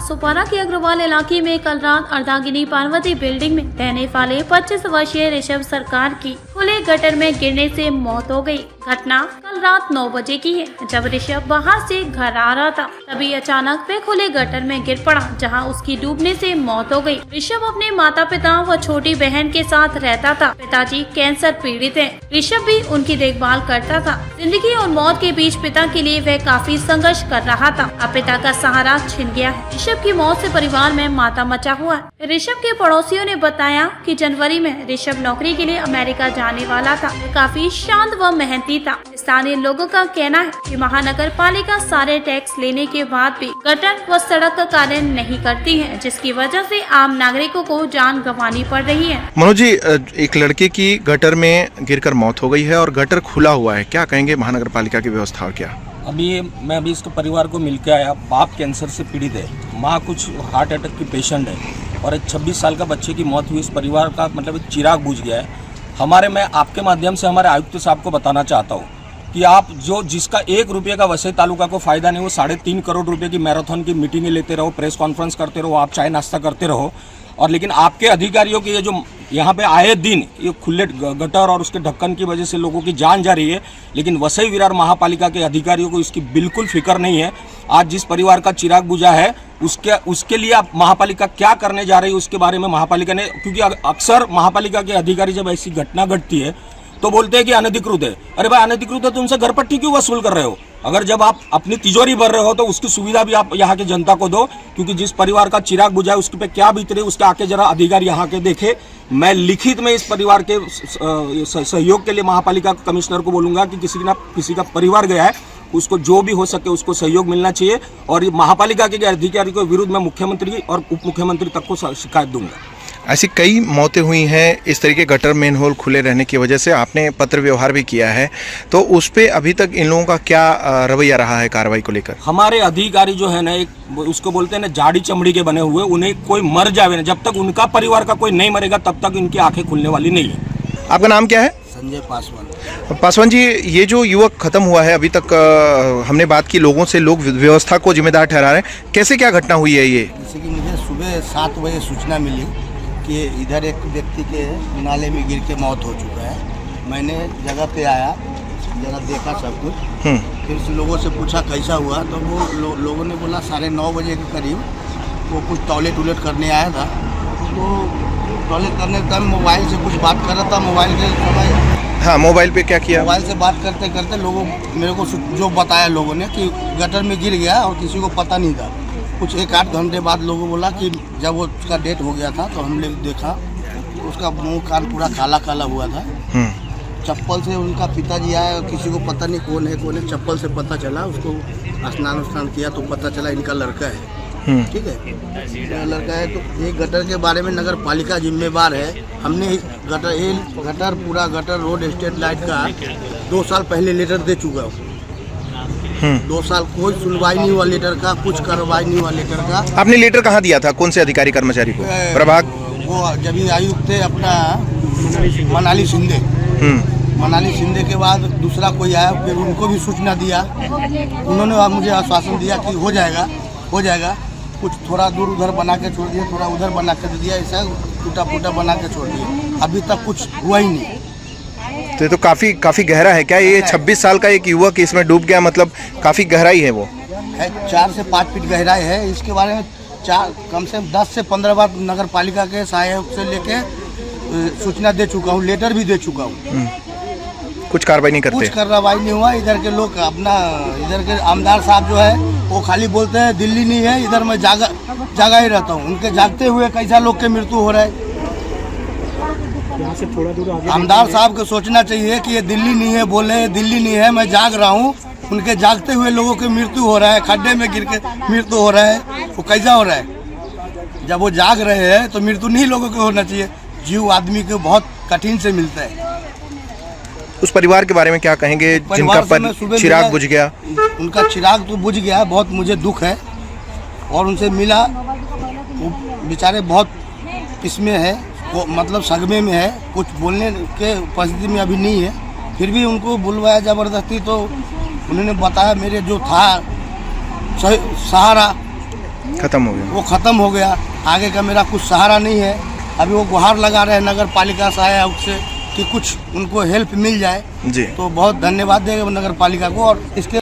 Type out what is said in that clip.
सुपारा के अग्रवाल इलाके में कल रात अर्धांगिनी पार्वती बिल्डिंग में रहने वाले 25 वर्षीय ऋषभ सरकार की खुले गटर में गिरने से मौत हो गई। घटना कल रात 9 बजे की है, जब ऋषभ बाहर से घर आ रहा था, तभी अचानक वह खुले गटर में गिर पड़ा, जहां उसकी डूबने से मौत हो गई। ऋषभ अपने माता पिता व छोटी बहन के साथ रहता था। पिताजी कैंसर पीड़ित हैं। ऋषभ भी उनकी देखभाल करता था। जिंदगी और मौत के बीच पिता के लिए वह काफी संघर्ष कर रहा था। अब पिता का सहारा छिन गया है। ऋषभ की मौत से परिवार में मातम मचा हुआ है। ऋषभ के पड़ोसियों ने बताया कि जनवरी में ऋषभ नौकरी के लिए अमेरिका जाने वाला था। वह काफी शांत व मेहनती था। स्थानीय लोगों का कहना है कि महानगर पालिका सारे टैक्स लेने के बाद भी गटर व सड़क का कार्य नहीं करती है, जिसकी वजह से आम नागरिकों को जान गंवानी पड़ रही है। मनोज जी, एक लड़के की गटर में गिरकर मौत हो गई है और गटर खुला हुआ है, क्या कहेंगे महानगर पालिका की व्यवस्था और क्या? मैं अभी इसके परिवार को मिलकर आया। बाप कैंसर से पीड़ित है, माँ कुछ हार्ट अटैक की पेशेंट है और एक 26 साल का बच्चे की मौत हुई। इस परिवार का मतलब एक चिराग बुझ गया है। मैं आपके माध्यम से हमारे आयुक्त साहब को बताना चाहता हूँ कि आप जिसका 1 रुपये का वसई तालुका को फायदा नहीं, वो 3.5 करोड़ रुपए की मैराथन की मीटिंगें लेते रहो, प्रेस कॉन्फ्रेंस करते रहो, आप चाय नाश्ता करते रहो, और लेकिन आपके अधिकारियों के ये जो यहाँ पे आए दिन ये खुले गटर और उसके ढक्कन की वजह से लोगों की जान जा रही है, लेकिन वसई विरार महापालिका के अधिकारियों को इसकी बिल्कुल फिक्र नहीं है। आज जिस परिवार का चिराग बुझा है उसके लिए आप महापालिका क्या करने जा रही है उसके बारे में महापालिका ने, क्योंकि अक्सर महापालिका के अधिकारी जब ऐसी घटना घटती है तो बोलते हैं कि अनधिकृत है। अरे भाई, अनधिकृत है तो उनसे घरपट्टी क्यों वसूल कर रहे हो? अगर जब आप अपनी तिजोरी भर रहे हो तो उसकी सुविधा भी आप यहाँ के जनता को दो, क्योंकि जिस परिवार का चिराग बुझा है उसके पे क्या बीत रही है उसके आके जरा अधिकारी यहाँ के देखे। मैं लिखित में इस परिवार के सहयोग के लिए महापालिका कमिश्नर को बोलूंगा कि किसी का परिवार गया है, उसको जो भी हो सके उसको सहयोग मिलना चाहिए, और महापालिका के अधिकारी के विरुद्ध मैं मुख्यमंत्री और उप मुख्यमंत्री तक को शिकायत दूंगा। ऐसी कई मौतें हुई हैं इस तरीके गटर मेन होल खुले रहने की वजह से। आपने पत्र व्यवहार भी किया है, तो उस पे अभी तक इन लोगों का क्या रवैया रहा है कार्रवाई को लेकर? हमारे अधिकारी जो है ना, एक उसको बोलते हैं ना जाड़ी चमड़ी के बने हुए, उन्हें कोई मर जावे ना, जब तक उनका परिवार का कोई नहीं मरेगा तब तक इनकी आंखें खुलने वाली नहीं है। आपका नाम क्या है? संजय पासवान। पासवान जी, ये जो युवक खत्म हुआ है, अभी तक हमने बात की, लोगों से लोग व्यवस्था को जिम्मेदार ठहरा रहे हैं, कैसे क्या घटना हुई है ये? जैसे कि मुझे सुबह 7 बजे सूचना मिली कि इधर एक व्यक्ति के नाले में गिर के मौत हो चुका है। मैंने जगह पे आया, जरा देखा सब कुछ, फिर लोगों से पूछा कैसा हुआ, तो वो लोगों ने बोला 9:30 बजे के करीब वो कुछ टॉयलेट करने आया था, तो टॉयलेट करने के टाइम मोबाइल से कुछ बात कर रहा था। मोबाइल के समय हाँ, मोबाइल पे क्या किया? मोबाइल से बात करते करते लोगों मेरे को जो बताया लोगों ने कि गटर में गिर गया और किसी को पता नहीं था। कुछ 1-8 घंटे बाद लोगों बोला कि जब वो उसका डेथ हो गया था तो हमने देखा तो उसका मुंह कान पूरा काला काला हुआ था। चप्पल से उनका पिताजी आया, किसी को पता नहीं कौन है, चप्पल से पता चला, उसको स्नान किया तो पता चला इनका लड़का है। ठीक है, लड़का है। तो एक गटर के बारे में नगर पालिका जिम्मेवार है। हमने गटर पूरा गटर रोड स्ट्रीट लाइट का 2 साल पहले लेटर दे चुका हूँ। 2 साल कोई सुनवाई नहीं हुआ लेटर का, कुछ कार्रवाई नहीं हुआ लेटर का। आपने लेटर कहाँ दिया था, कौन से अधिकारी कर्मचारी को? प्रभाग वो जब आयुक्त थे अपना मनाली शिंदे। मनाली शिंदे के बाद दूसरा कोई आया, फिर उनको भी सूचना दिया। उन्होंने मुझे आश्वासन दिया कि हो जाएगा। कुछ थोड़ा दूर उधर बना के छोड़ दिया, थोड़ा उधर बना के दे दिया, ऐसा टूटा बना के छोड़ दिया। अभी तक कुछ हुआ ही नहीं। तो ये तो काफी गहरा है क्या? ये 26 साल का एक युवक इसमें डूब गया, मतलब काफी गहराई है वो है। 4 से 5 फीट गहराई है। इसके बारे में कम से कम 10 से 15 बार नगर पालिका के सहायक से लेके सूचना दे चुका हूँ, लेटर भी दे चुका हूँ। कुछ कार्रवाई नहीं करते? कुछ कार्रवाई नहीं हुआ। इधर के लोग इधर के आमदार साहब जो है वो खाली बोलते हैं दिल्ली नहीं है, इधर मैं जागा ही रहता हूँ। उनके जागते हुए कैसा लोग के मृत्यु हो रहा है। से थोड़ा दूर आगे आमदार साहब को सोचना चाहिए कि ये दिल्ली नहीं है, बोले दिल्ली नहीं है, मैं जाग रहा हूँ। उनके जागते हुए लोगों की मृत्यु हो रहा है, खड्डे में गिर के मृत्यु हो रहा है। वो कैसा हो रहा है? जब वो जाग रहे हैं तो मृत्यु नहीं लोगों को होना चाहिए। जीव आदमी को बहुत कठिन से मिलता है। उस परिवार के बारे में क्या कहेंगे जिनका चिराग बुझ गया? उनका चिराग तो बुझ गया, बहुत मुझे दुख है। और उनसे मिला, वो बेचारे बहुत इसमें है, मतलब सदमे में है, कुछ बोलने के परिस्थिति में अभी नहीं है। फिर भी उनको बुलवाया ज़बरदस्ती, तो उन्होंने बताया मेरे जो था सहारा खत्म हो गया। वो ख़त्म हो गया। आगे का मेरा कुछ सहारा नहीं है। अभी वो गुहार लगा रहे हैं नगर पालिका से आया उससे कि कुछ उनको हेल्प मिल जाए। जी। तो बहुत धन्यवाद देंगे नगर पालिका को और इसके